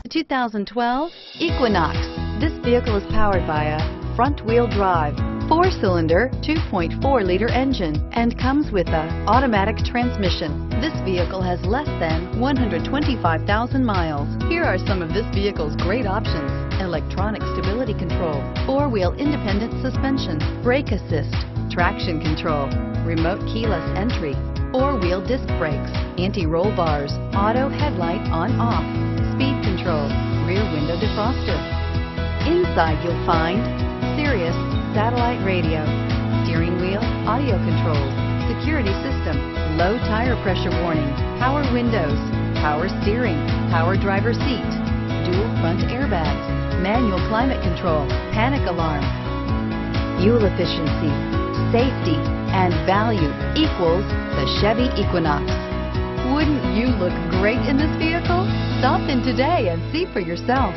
The 2012 Equinox. This vehicle is powered by a front-wheel drive, 4-cylinder, 2.4-liter engine, and comes with an automatic transmission. This vehicle has less than 125,000 miles. Here are some of this vehicle's great options: electronic stability control, 4-wheel independent suspension, brake assist, traction control, remote keyless entry, 4-wheel disc brakes, anti-roll bars, auto headlight on-off, speed control, rear window defroster. Inside you'll find Sirius satellite radio, steering wheel audio controls, security system, low tire pressure warning, power windows, power steering, power driver seat, dual front airbags, manual climate control, panic alarm. Fuel efficiency, safety, and value equals the Chevy Equinox. Wouldn't you look great in this vehicle? Stop in today and see for yourself.